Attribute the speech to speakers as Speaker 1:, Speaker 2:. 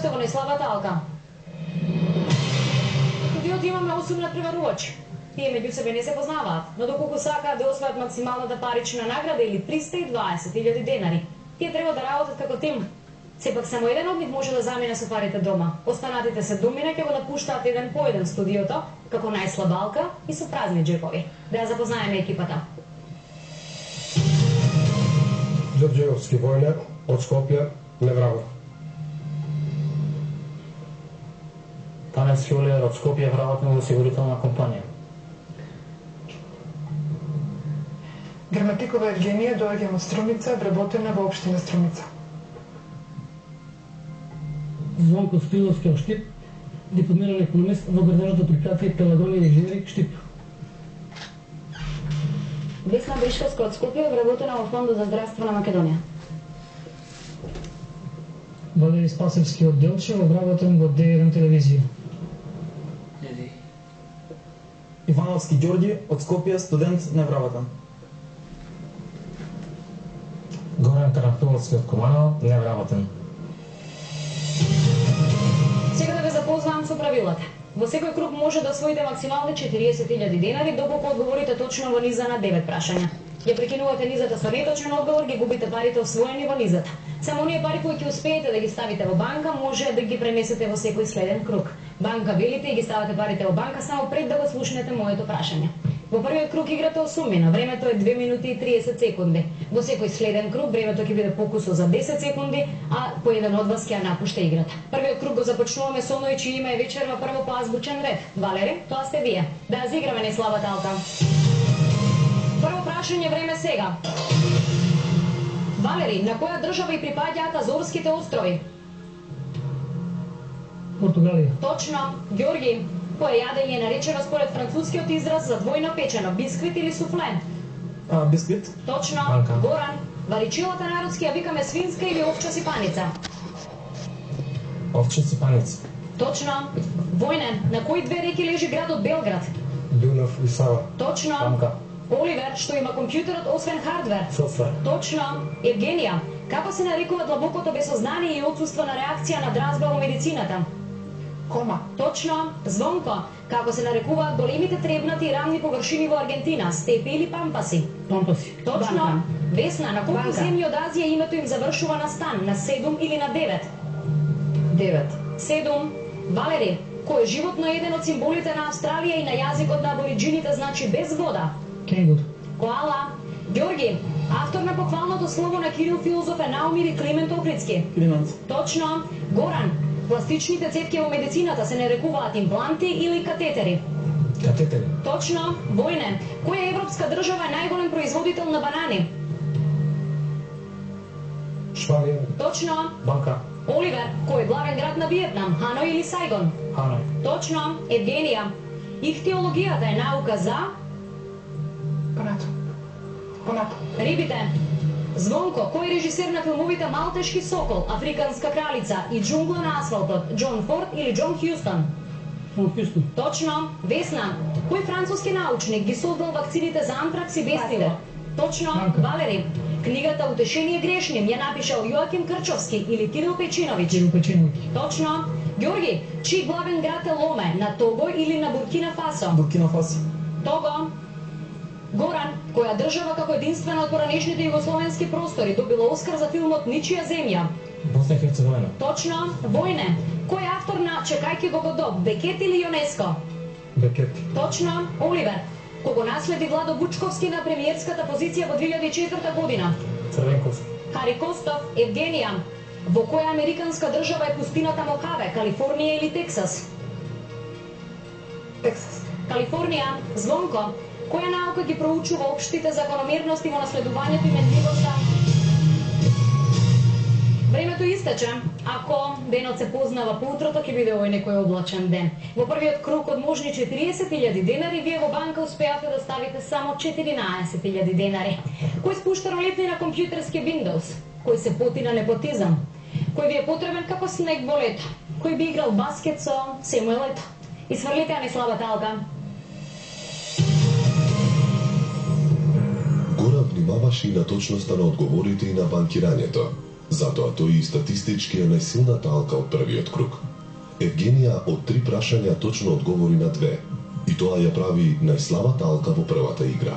Speaker 1: сте во неслабата алка. Студиот има осумнат преварувач. Тие меѓу себе не се познаваат, но доколку сакаат да освојат максималната парична награда или 320.000 денари, тие треба да работат како тим. Сепак само еден од нив може да замине со парите дома. Останатите се домина ќе го напуштаат еден по еден студиото, како најслабалка и со празни джепови. Да ја запознаеме екипата.
Speaker 2: Ѓорѓевски војне од Скопје, Невраво.
Speaker 3: Танес Фјолиер од Скопје, вработен во осигурителна компанија.
Speaker 4: Граматикова Евгенија, доаѓам од Струмица, вработена во општина Струмица.
Speaker 5: Звонко Стоиловски од Штип, дипломиран економист во градежната предпријатие Пелагони Инженеринг Штип.
Speaker 1: Весна Бришковска од Скопје, вработена во Фондот за здравство на Македонија.
Speaker 5: Валери Спасевски од Делчево, вработен во Д1 телевизија.
Speaker 6: Ивановски Ѓорѓи од Скопје, студент, невработен.
Speaker 3: Горан Карамфиловски од Куманово, невработен.
Speaker 1: Сега да ве запознавам со правилата. Во секој круг може да освоите максимални 40.000 денари доколку одговорите точно во низа на 9 прашања. Ја прекинувате низата со неточен одговор, ги губите парите освоени во низата. Само оние пари кои ќе успеете да ги ставите во банка, може да ги премесете во секој следен круг. Банка велите и ги ставате парите во банка само пред да го слушнете моето прашање. Во првиот круг играте осумина, времето е 2 минути и 30 секунди. Во секој следен круг времето ќе биде покусо за 10 секунди, а по еден од вас ќе ја напушта играта. Првиот круг го започнуваме со оној чие име е вечерва прво по азбучен ред. Валери, тоа сте вие. Да ја зиграме неслабата алка. Прво прашање, време сега. Валери, на која држава и припаѓаат Азорските острови?
Speaker 5: Португалија.
Speaker 1: Точно. Ѓорги, кое јадење е наречено според францускиот израз за двојно печено, бисквит или суфле?
Speaker 6: Бисквит.
Speaker 1: Точно. Горан, варичилата народски ја викаме свинска или овча сипаница?
Speaker 3: Овча сипаница.
Speaker 1: Точно. Војне, на кои две реки лежи градот Белград?
Speaker 2: Дунав и Сава.
Speaker 1: Точно.
Speaker 3: Банка.
Speaker 1: Оливер, што има компјутерот освен хардвер?
Speaker 3: Софтвер.
Speaker 1: Точно. Евгенија, како се нарекува длабокото безсознание и отсуство на реакција на дразга во медицината?
Speaker 4: Кома.
Speaker 1: Точно. Звонко, како се нарекуваат големите требнати и рамни површини во Аргентина, степи или пампаси?
Speaker 5: Пампаси.
Speaker 1: Точно.
Speaker 4: Банка.
Speaker 1: Весна, на колку земји од Азија името им завршува на стан, на 7 или на 9?
Speaker 4: 9.
Speaker 1: 7. Валери, кој е животно еден од символите на Австралија и на јазикот на абориджините значи без вода?
Speaker 5: Кенгур.
Speaker 1: Коала. Ѓорги, автор на похвалното слово на Кирил филозоф е Наумир и Климент Охридски.
Speaker 6: Климент.
Speaker 1: Точно. Горан, пластичните цевки во медицината се нарекуваат импланти или катетери?
Speaker 3: Катетери.
Speaker 1: Точно. Војне, која европска држава е најголем производител на банани?
Speaker 2: Шпанија.
Speaker 1: Точно.
Speaker 3: Банка.
Speaker 1: Оливер, кој е главен град на Виетнам, Ханој или Сайгон?
Speaker 3: Ханој.
Speaker 1: Точно. Евгенија, ихтиологијата е наука за
Speaker 4: Понато. Понато.
Speaker 1: рибите. Звонко, кој режисер на филмовите Малтешки сокол, Африканска кралица и Џунгла на асфалтот, Џон Форд или Џон Хјустон?
Speaker 5: Фон Хјустон.
Speaker 1: Точно. Весна, кој француски научник ги создал вакцините за антракс и бестило? Точно.
Speaker 5: Банка.
Speaker 1: Валери, книгата Утешение грешним ја напишал Јоаким Крчовски или Кирил Печиновиќ?
Speaker 5: Кирил Печиновиќ.
Speaker 1: Точно. Ѓорги, чиј главен град е Ломе, на Того или на Буркина Фасо?
Speaker 6: Буркина Фасо.
Speaker 1: Того. Горан, која држава како единствена од поранешните југословенски простори добила Оскар за филмот Ничија земја?
Speaker 3: Босна и Херцеговина.
Speaker 1: Точно. Војне, кој е автор на Чекајки го Годот, Бекет или Јонеско?
Speaker 2: Бекет.
Speaker 1: Точно. Оливер, кого наследи Владо Вучковски на премиерската позиција во 2004 година?
Speaker 3: Црвенковски.
Speaker 1: Хари Костов. Евгенија, во која американска држава е пустината Мохаве, Калифорнија или Тексас?
Speaker 4: Тексас.
Speaker 1: Калифорнија. Звонко, која наука ги проучува општите закономерности во наследувањето и менливоста? Времето истече. Ако денот се познава по утрото, ќе биде овој некој облачен ден. Во првиот круг од можни 40.000 денари, вие во банка успеавте да ставите само 14.000 денари. Кој спушта ролетни на компјутерски Windows? Кој се поти на непотизам? Кој ви е потребен како снег во лето? Кој би играл баскет со Семуел Ето? Исфрлите ја неслабата алка.
Speaker 7: Гора внимаваше и на точноста на одговорите и на банкирањето. Затоа тој и статистички е најсилната алка од првиот круг. Евгенија од 3 прашања точно одговори на 2, и тоа ја прави најслабата алка во првата игра.